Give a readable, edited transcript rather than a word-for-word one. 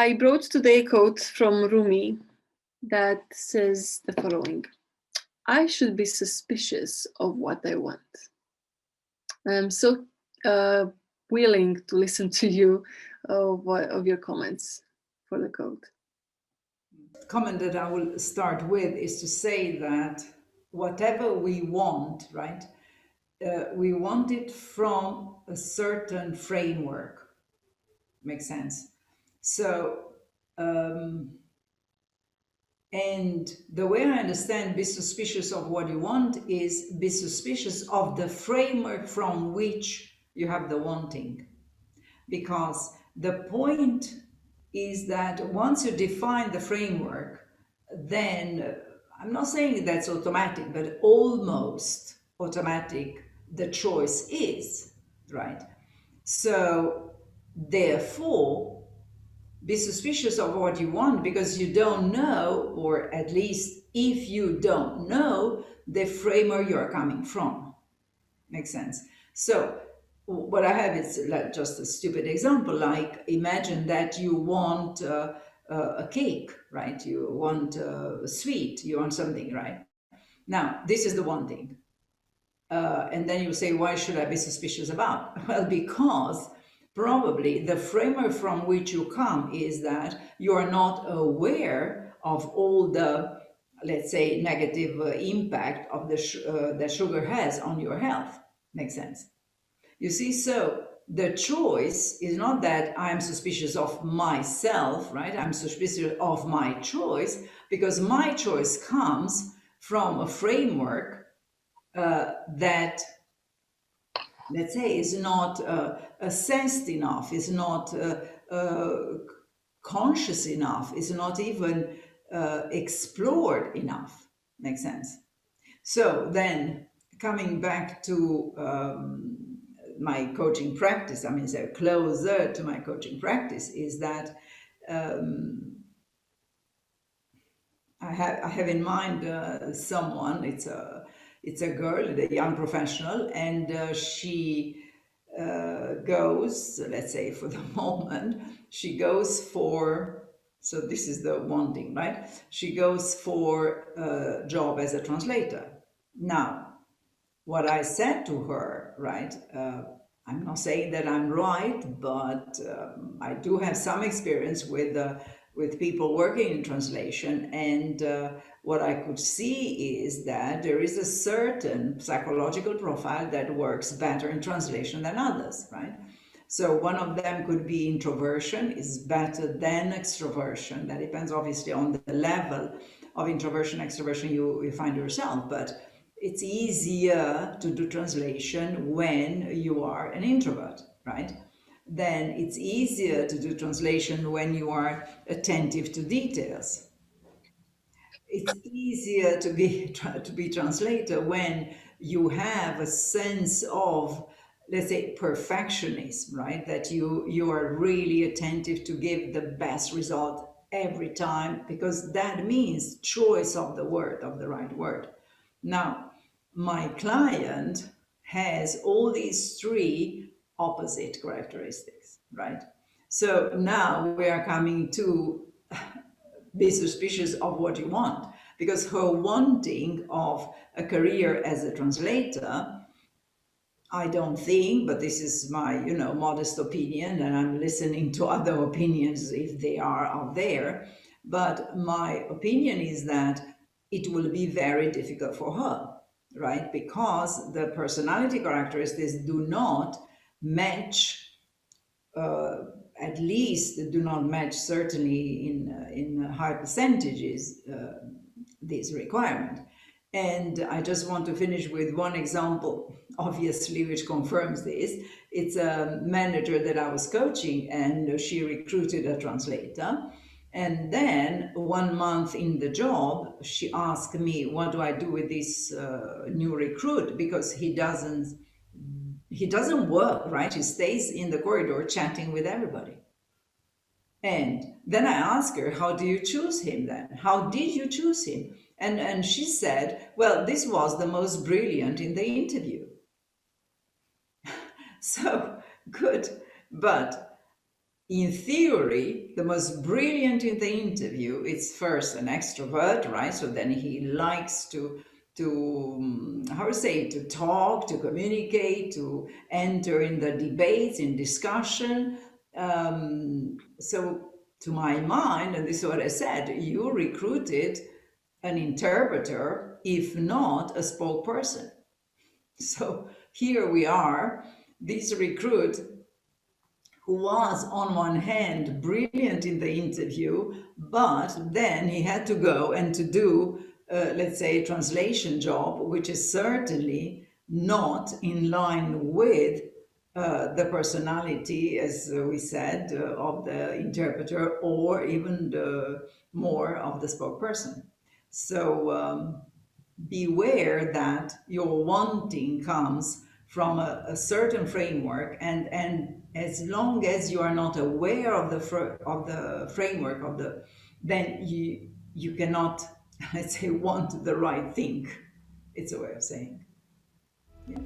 I brought today a quote from Rumi that says the following: I should be suspicious of what I want. I'm so willing to listen to you of your comments for the quote. Comment that I will start with is to say that whatever we want, right, we want it from a certain framework. Makes sense? So, and the way I understand be suspicious of what you want is be suspicious of the framework from which you have the wanting. Because the point is that once you define the framework, then I'm not saying that's automatic, but almost automatic the choice is, right? So, therefore, be suspicious of what you want because you don't know, or at least if you don't know, the framework you're coming from. Makes sense? So, what I have is like just a stupid example. Like, imagine that you want a cake, right? You want a sweet, you want something, right? Now, this is the one thing. And then you say, why should I be suspicious about? Well, because probably the framework from which you come is that you are not aware of all the, let's say, negative impact of that sugar has on your health. Makes sense? You see, so the choice is not that I'm suspicious of myself, right? I'm suspicious of my choice because my choice comes from a framework that, let's say, is not assessed enough, is not conscious enough, is not even explored enough. Makes sense? So then, coming back to my coaching practice, I mean, so closer to my coaching practice, is that I have in mind someone. It's a girl, a young professional, and she goes. Let's say for the moment, she goes for. So this is the one thing, right? She goes for a job as a translator. Now, what I said to her, right? I'm not saying that I'm right, but I do have some experience with people working in translation, and what I could see is that there is a certain psychological profile that works better in translation than others, right? So one of them could be introversion is better than extroversion. That depends obviously on the level of introversion, extroversion you find yourself, but it's easier to do translation when you are an introvert, right? Then it's easier to do translation when you are attentive to details. It's easier to be translator when you have a sense of, let's say, perfectionism, right? That you are really attentive to give the best result every time, because that means choice of the word, of the right word. Now, my client has all these three opposite characteristics, right? So now we are coming to be suspicious of what you want, because her wanting of a career as a translator, I don't think, but this is my, modest opinion, and I'm listening to other opinions if they are out there. But my opinion is that it will be very difficult for her, right? Because the personality characteristics do not match, at least do not match, certainly in high percentages, this requirement. And I just want to finish with one example, obviously, which confirms this. It's a manager that I was coaching, and she recruited a translator. And then 1 month in the job, she asked me, what do I do with this new recruit? Because he doesn't work, right? He stays in the corridor chatting with everybody. And then I asked her, how do you choose him then? How did you choose him? And she said, well, this was the most brilliant in the interview. So good. But in theory, the most brilliant in the interview is first an extrovert, right? So then he likes to how to say, to talk, to communicate, to enter in the debates, in discussion. So to my mind, and this is what I said, you recruited an interpreter, if not a spokesperson. So here we are, this recruit who was on one hand brilliant in the interview, but then he had to go and to do, let's say, a translation job, which is certainly not in line with the personality, as we said, of the interpreter, or even more of the spokesperson. So beware that your wanting comes from a certain framework, and as long as you are not aware of of the framework of the, then you cannot let's say want the right thing. It's a way of saying. Yes.